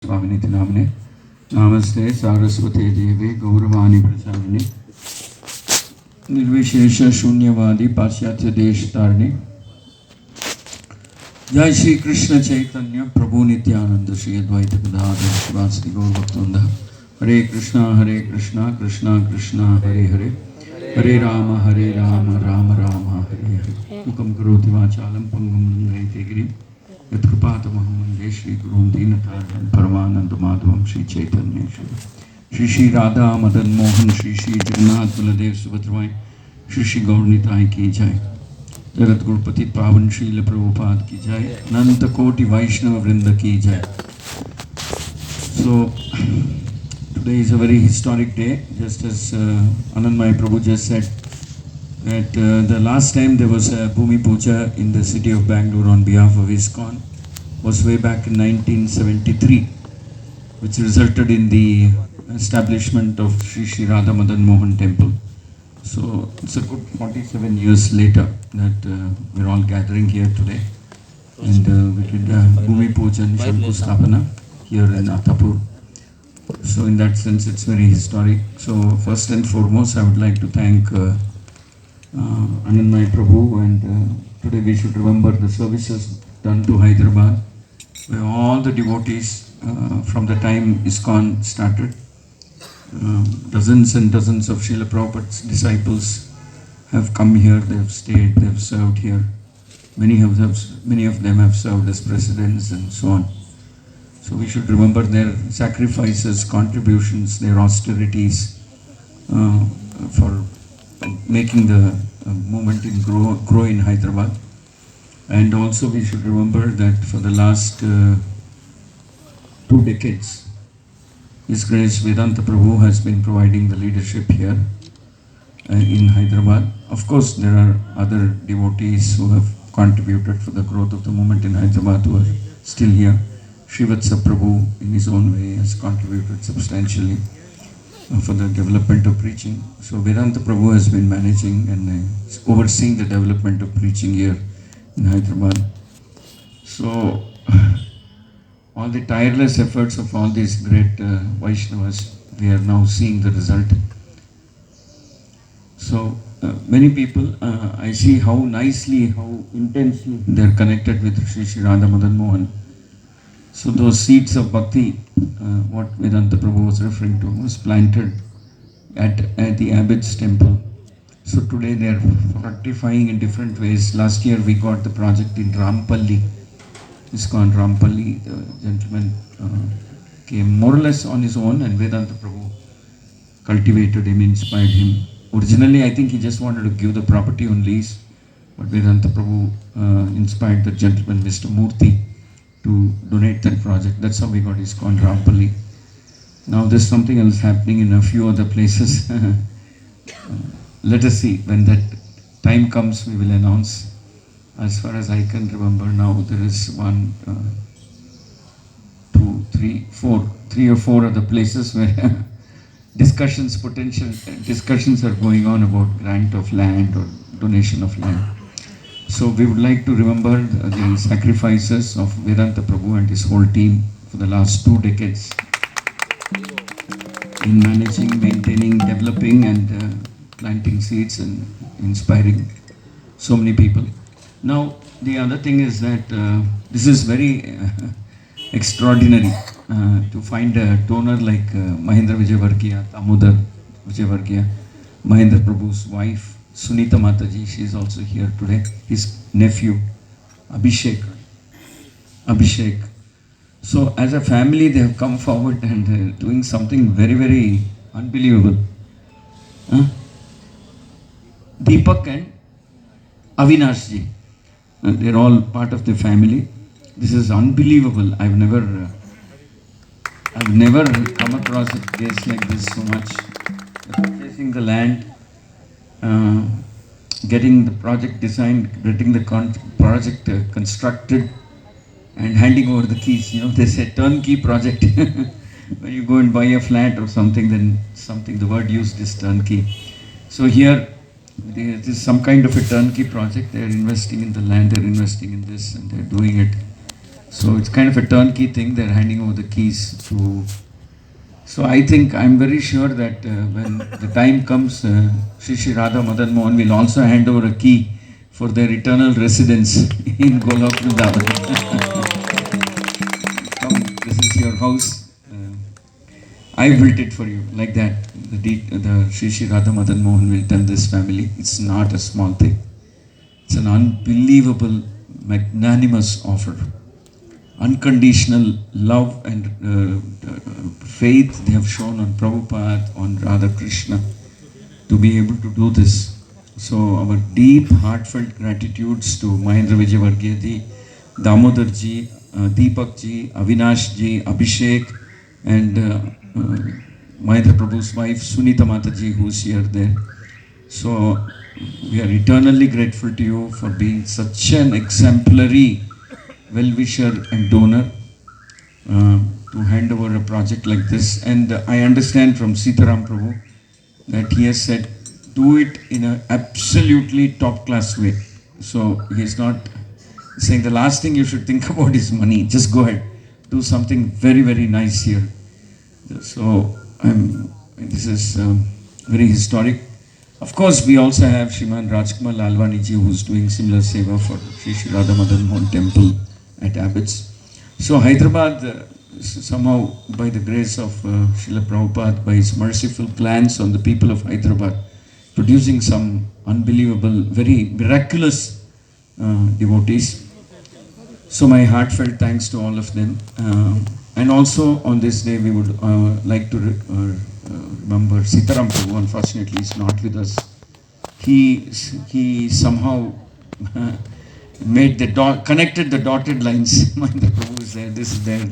स्वामिनिति नामने नमस्ते सारस्वती देवी गौरवाणी प्रचारिणे निर्विशेष शून्यवादी पाश्चात्य देश तारिणे जय श्री कृष्ण चैतन्य प्रभु नित्यानंद श्री अद्वैत गदाधर शिवासदि गौर भक्तवृंद हरे कृष्णा कृष्णा कृष्णा हरे हरे हरे राम राम राम हरे हरे मुखं करोति वाचालं पंगुं लंघयते गिरिं यत्कृपातमहं वन्दे श्रीगुरुं दीनतारिणं परमानन्दमाधवं श्री चैतन्य श्री श्री राधा मदन मोहन श्री श्री जगन्नाथ बलदेव सुभद्रमय श्री श्री गौरनिताय की जय। जगत गुरुपति पावन श्रील प्रभुपाद की जय। अनंत कोटि वैष्णव वृंद की जय। So today is a very historic day, just as Anandmay Prabhu just said that the last time there was a Bhumi Puja in the city of Bangalore on behalf of ISKCON was way back in 1973, which resulted in the establishment of Sri Sri Radha Madan Mohan Temple. So it's a good 47 years later that we're all gathering here today, and we did Bhumi Puja and Shanku Sthapana here in Attapur. So in that sense it's very historic. So first and foremost I would like to thank Anandmay Prabhu, and today we should remember the services done to Hyderabad, where all the devotees from the time ISKCON started, dozens and dozens of Srila Prabhupada's disciples have come here, they have stayed, they have served here. Many of them have served as presidents and so on. So we should remember their sacrifices, contributions, their austerities for making the movement grow in Hyderabad. And also we should remember that for the last 2 decades, His Grace Vedanta Prabhu has been providing the leadership here in Hyderabad. Of course, there are other devotees who have contributed for the growth of the movement in Hyderabad who are still here. Srivatsa Prabhu in his own way has contributed substantially for the development of preaching. So Vedanta Prabhu has been managing and overseeing the development of preaching here in Hyderabad. So all the tireless efforts of all these great Vaishnavas, we are now seeing the result. So many people, I see how nicely, how intensely they are connected with Sri Sri Radha Madan Mohan. So those seeds of bhakti, what Vedanta Prabhu was referring to, was planted at the Abbot's temple. So today they are fructifying in different ways. Last year we got the project in Rampalli. ISKCON Rampalli, the gentleman came more or less on his own, and Vedanta Prabhu cultivated him, inspired him. Originally I think he just wanted to give the property on lease, but Vedanta Prabhu inspired the gentleman, Mr. Murthy, to donate that project. That's how we got ISKCON Rampalli. Now there's something else happening in a few other places. Let us see. When that time comes, we will announce. As far as I can remember now, there is 1, 2, 3, 4, 3 or 4 other places where potential discussions are going on about grant of land or donation of land. So we would like to remember the sacrifices of Vedanta Prabhu and his whole team for the last 2 decades in managing, maintaining, developing and planting seeds and inspiring so many people. Now the other thing is that this is very extraordinary to find a donor like Mahendra Vijayvargiya, Damodar Vijayvargiya, Mahendra Prabhu's wife, Sunita Mataji, she is also here today. His nephew, Abhishek. So as a family they have come forward and doing something very, very unbelievable. Deepak and Avinash ji, they're all part of the family. This is unbelievable. I've never come across a case like this so much. Purchasing the land, getting the project designed, getting the project constructed, and handing over the keys. You know, they say turnkey project. When you go and buy a flat or something, then the word used is turnkey. So here, it is some kind of a turnkey project. They are investing in the land, they are investing in this, and they are doing it So it's kind of a turnkey thing. They're handing over the keys to. So I think I'm very sure that when the time comes, Shri Shri Radha Madan Mohan will also hand over a key for their eternal residence in Golok Vrindavan. Come, this is your house. I built it for you, like that. The Shri Shri Radha Madan Mohan will tell this family, it's not a small thing. It's an unbelievable, magnanimous offer. Unconditional love and faith they have shown on Prabhupada, on Radha Krishna, to be able to do this. So our deep, heartfelt gratitudes to Mahendra Vijayvargiya ji, Damodar ji, Deepak ji, Avinash ji, Abhishek, and Mahendra Prabhu's wife Sunita Mataji, who's here there. So we are eternally grateful to you for being such an exemplary well-wisher and donor to hand over a project like this. And I understand from Sitaram Prabhu that he has said, do it in an absolutely top-class way. So he's not saying the last thing you should think about is money. Just go ahead, do something very, very nice here. So this is very historic. Of course, we also have Shriman Rajkumar Lalwani ji, who's doing similar seva for Shri Shri Radha Madan Mohan Temple at Abbots. So Hyderabad, somehow by the grace of Srila Prabhupada, by his merciful plans on the people of Hyderabad, producing some unbelievable, very miraculous devotees. So my heartfelt thanks to all of them. And also on this day we would like to remember Sitaram Prabhu. Unfortunately he's not with us. He somehow made the connected the dotted lines. Mahendra Prabhu is there, this is there,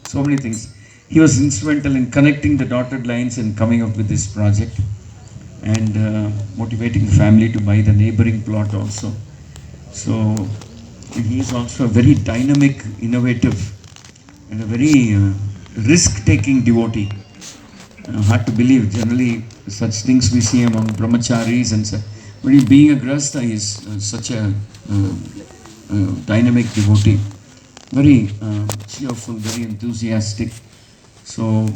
so many things. He was instrumental in connecting the dotted lines and coming up with this project and motivating the family to buy the neighboring plot also. So he is also a very dynamic, innovative and a very risk-taking devotee. Hard to believe, generally such things we see among brahmacharis and such. But being a grahastha is such a dynamic devotee, very cheerful, very enthusiastic. So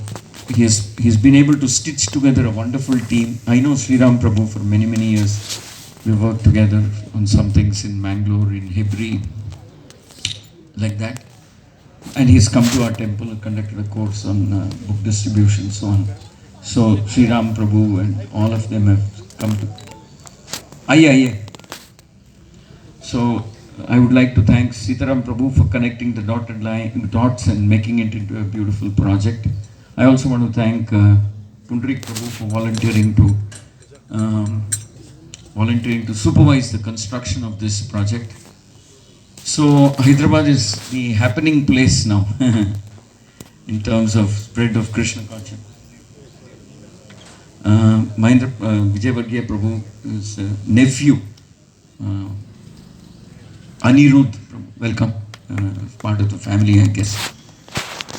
he's been able to stitch together a wonderful team. I know Sri Ram Prabhu for many, many years. We worked together on some things in Mangalore, in Hebri, like that. And he's come to our temple and conducted a course on book distribution, so on. So Sri Ram Prabhu and all of them have come to. Aye. So I would like to thank Sitaram Prabhu for connecting the dots and making it into a beautiful project. I also want to thank Pundrik Prabhu for volunteering to supervise the construction of this project. So Hyderabad is the happening place now in terms of spread of Krishna culture. Mahendra Vijayvargiya Prabhu's nephew, Anirudh, welcome, part of the family, I guess.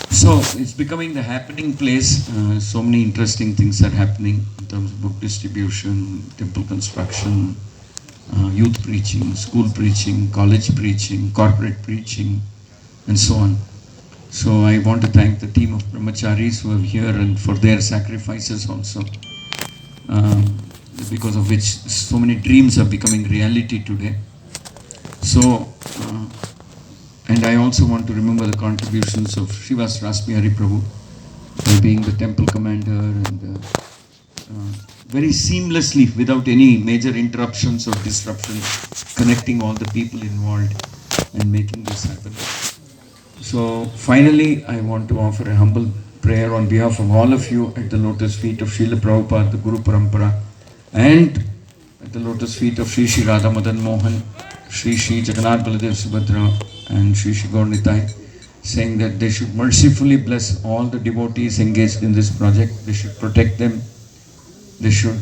So it's becoming the happening place. So many interesting things are happening in terms of book distribution, temple construction, youth preaching, school preaching, college preaching, corporate preaching, and so on. So I want to thank the team of brahmacharis who are here and for their sacrifices also, because of which so many dreams are becoming reality today. So, and I also want to remember the contributions of Srivas Rasbihari Prabhu, being the temple commander and very seamlessly, without any major interruptions or disruptions, connecting all the people involved and making this happen. So finally, I want to offer a humble prayer on behalf of all of you at the lotus feet of Srila Prabhupada, the Guru Parampara, and at the lotus feet of Shri Shri Radha Madan Mohan, Shri Shri Jagannath Baladev Subhadra, and Shri Shri Gaur Nitai, saying that they should mercifully bless all the devotees engaged in this project. They should protect them. They should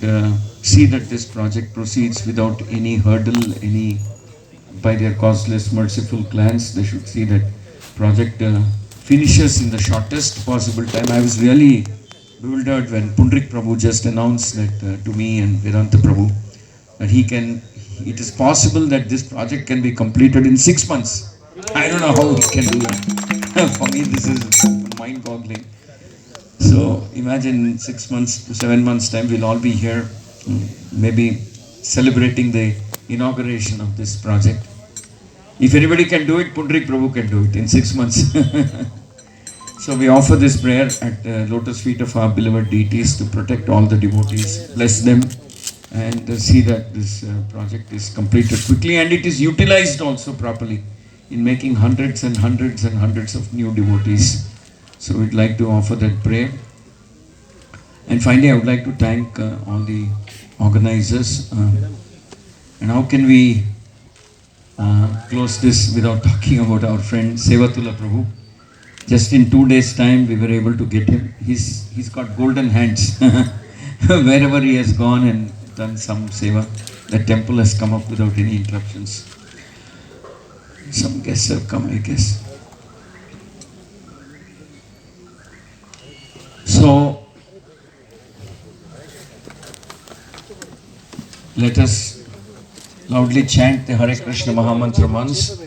see that this project proceeds without any hurdle, by their causeless, merciful plans. They should see that project finishes in the shortest possible time. I was really bewildered when Pundrik Prabhu just announced that to me and Vedanta Prabhu, that it is possible that this project can be completed in 6 months. I don't know how he can do it. For me, this is mind-boggling. So imagine 6 months to 7 months time, we'll all be here, maybe celebrating the inauguration of this project. If anybody can do it, Pundrik Prabhu can do it in 6 months. So we offer this prayer at the lotus feet of our beloved deities to protect all the devotees, bless them, and see that this project is completed quickly and it is utilized also properly in making hundreds and hundreds and hundreds of new devotees. So we'd like to offer that prayer. And finally, I would like to thank all the organizers. And how can we close this without talking about our friend Sevatula Prabhu? Just in 2 days' time, we were able to get him. He's got golden hands. Wherever he has gone and done some seva, the temple has come up without any interruptions. Some guests have come, I guess. So, let us loudly chant the Hare Krishna Mahamantra once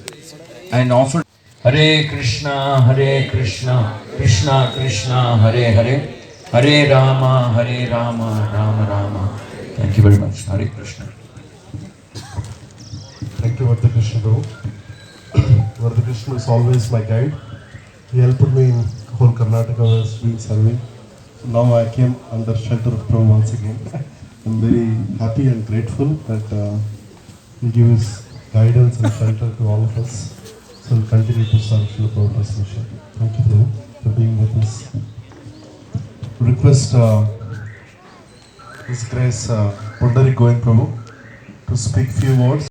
and offer Hare Krishna, Krishna Krishna, Hare Hare, Hare Rama, Rama Rama. Thank you very much. Hare Krishna. Thank you, Vardha Krishna Prabhu. Vardha Krishna is always my guide. He helped me in whole Karnataka where I was doing serving. So now I came under shelter of Prabhu once again. I'm very happy and grateful that he gives guidance and shelter to all of us. So we'll continue to serve Srila Prabhupada's mission. Thank you, Prabhu, for being with us. Request His Grace Pundarik Govind Prabhu to speak few words.